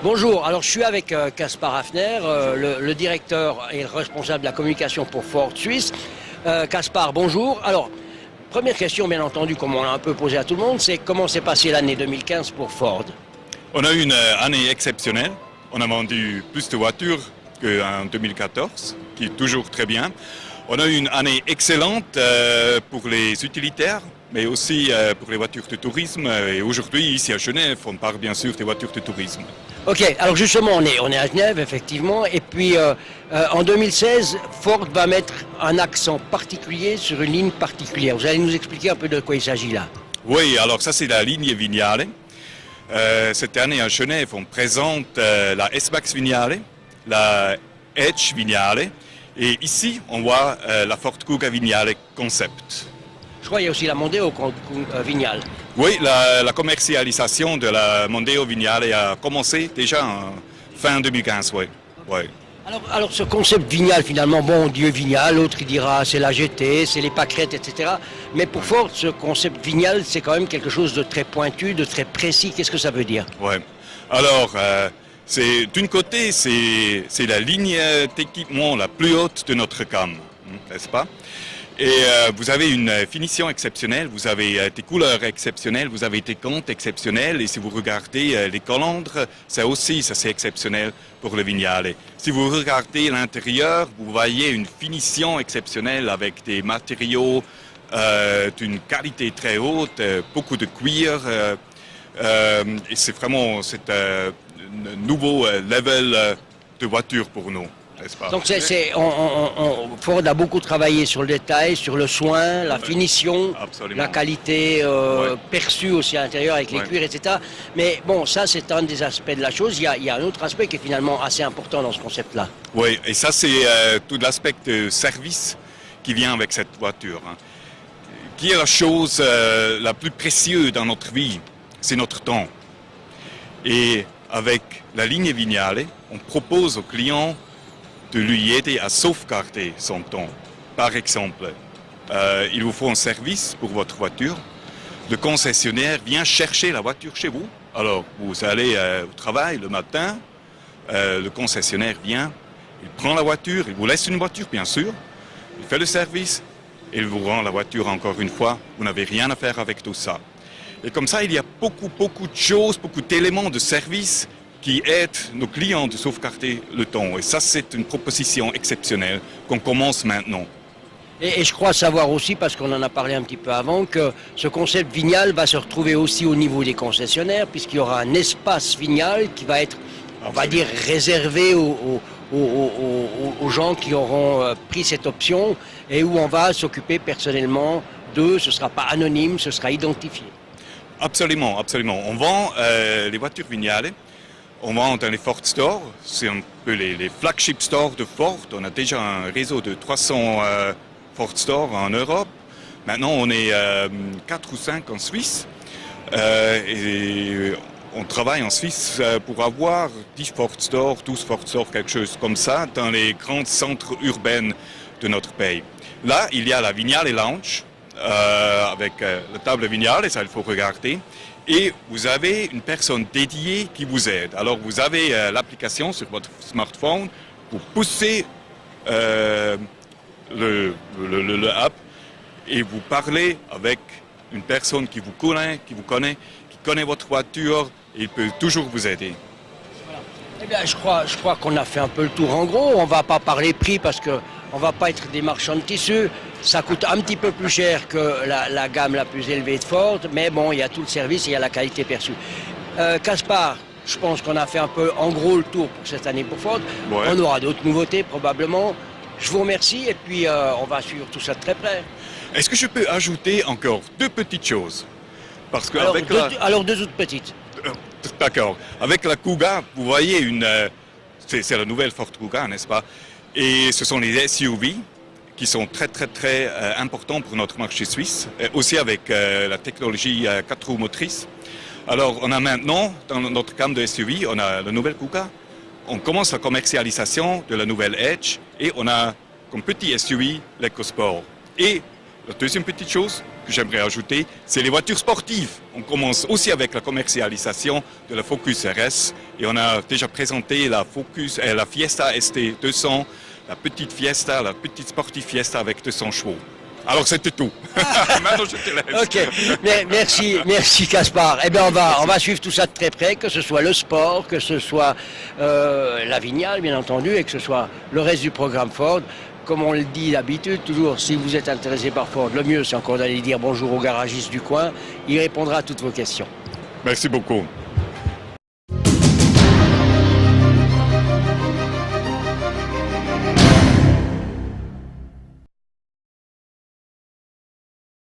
Bonjour, alors je suis avec Caspar Hafner, le directeur et le responsable de la communication pour Ford Suisse. Caspar, bonjour. Alors, première question, bien entendu, comme on l'a un peu posé à tout le monde, c'est comment s'est passée l'année 2015 pour Ford? On a eu une année exceptionnelle. On a vendu plus de voitures qu'en 2014, qui est toujours très bien. On a eu une année excellente pour les utilitaires, mais aussi pour les voitures de tourisme. Et aujourd'hui, ici à Genève, on parle bien sûr des voitures de tourisme. Ok, alors justement, on est à Genève, effectivement, et puis en 2016, Ford va mettre un accent particulier sur une ligne particulière. Vous allez nous expliquer un peu de quoi il s'agit là? Oui, alors ça c'est la ligne Vignale. Cette année à Genève, on présente la S-Max Vignale, la Edge Vignale, et ici, on voit la Ford Kuga Vignale Concept. Je crois qu'il y a aussi la Mondeo Vignale. Oui, la commercialisation de la Mondeo Vignale a commencé déjà en fin 2015, oui. Ouais. Alors ce concept Vignale, finalement, bon, on dit Vignale, l'autre il dira c'est la GT, c'est les pâquerettes, etc. Mais pour Ford, ce concept Vignale, c'est quand même quelque chose de très pointu, de très précis. Qu'est-ce que ça veut dire? Oui. Alors, d'une côté, c'est la ligne d'équipement la plus haute de notre gamme, n'est-ce pas? Et vous avez une finition exceptionnelle, vous avez des couleurs exceptionnelles, vous avez des comptes exceptionnels. Et si vous regardez les calandres, ça c'est exceptionnel pour le Vignale. Si vous regardez l'intérieur, vous voyez une finition exceptionnelle avec des matériaux d'une qualité très haute, beaucoup de cuir. Et c'est vraiment un nouveau level de voiture pour nous. Donc Ford a beaucoup travaillé sur le détail, sur le soin, la finition, absolument, la qualité perçue aussi à l'intérieur avec les cuirs, etc. Mais bon, ça c'est un des aspects de la chose. Il y a un autre aspect qui est finalement assez important dans ce concept-là. Oui, et ça c'est tout l'aspect de service qui vient avec cette voiture. Qui est la chose la plus précieuse dans notre vie? C'est notre temps. Et avec la ligne Vignale, on propose aux clients de lui aider à sauvegarder son temps. Par exemple, il vous faut un service pour votre voiture. Le concessionnaire vient chercher la voiture chez vous. Alors, vous allez au travail le matin, le concessionnaire vient, il prend la voiture, il vous laisse une voiture, bien sûr, il fait le service, et il vous rend la voiture encore une fois. Vous n'avez rien à faire avec tout ça. Et comme ça, il y a beaucoup de choses, beaucoup d'éléments de service qui aident nos clients de sauvegarder le temps. Et ça, c'est une proposition exceptionnelle qu'on commence maintenant. Et je crois savoir aussi, parce qu'on en a parlé un petit peu avant, que ce concept Vignale va se retrouver aussi au niveau des concessionnaires, puisqu'il y aura un espace Vignale qui va être, on va dire, réservé aux gens qui auront pris cette option et où on va s'occuper personnellement d'eux. Ce ne sera pas anonyme, ce sera identifié. Absolument, absolument. On vend les voitures Vignale. On vend dans les Ford Stores, c'est un peu les flagship stores de Ford. On a déjà un réseau de 300 Ford Stores en Europe. Maintenant, on est 4 ou 5 en Suisse. Et on travaille en Suisse pour avoir 10 Ford Stores, 12 Ford Stores, quelque chose comme ça, dans les grands centres urbains de notre pays. Là, il y a la Vignale Lounge, avec la table Vignale, et ça, il faut regarder. Et vous avez une personne dédiée qui vous aide. Alors vous avez l'application sur votre smartphone, vous poussez le app et vous parlez avec une personne qui vous connaît, qui connaît votre voiture, et il peut toujours vous aider. Eh bien, je crois qu'on a fait un peu le tour en gros. On ne va pas parler prix parce qu'on ne va pas être des marchands de tissus. Ça coûte un petit peu plus cher que la gamme la plus élevée de Ford, mais bon, il y a tout le service et il y a la qualité perçue. Caspar, je pense qu'on a fait un peu en gros le tour pour cette année pour Ford. Ouais. On aura d'autres nouveautés probablement. Je vous remercie et puis on va suivre tout ça de très près. Est-ce que je peux ajouter encore deux petites choses? Parce que alors deux autres petites. D'accord. Avec la Kuga, vous voyez c'est la nouvelle Ford Kuga, n'est-ce pas? Et ce sont les SUV qui sont très importants pour notre marché suisse, aussi avec la technologie 4 roues motrices. Alors on a maintenant, dans notre gamme de SUV, on a la nouvelle Kuga, on commence la commercialisation de la nouvelle Edge et on a comme petit SUV l'EcoSport. Et La deuxième petite chose que j'aimerais ajouter, c'est les voitures sportives. On commence aussi avec la commercialisation de la Focus RS et on a déjà présenté la Fiesta ST200, la petite Fiesta, la petite Sportive Fiesta avec 200 chevaux. Alors c'était tout. Maintenant je te laisse. Ok, merci Caspar. Eh bien on va suivre tout ça de très près, que ce soit le sport, que ce soit la Vignale bien entendu, et que ce soit le reste du programme Ford. Comme on le dit d'habitude, toujours, si vous êtes intéressé par Ford, le mieux c'est encore d'aller dire bonjour au garagiste du coin. Il répondra à toutes vos questions. Merci beaucoup.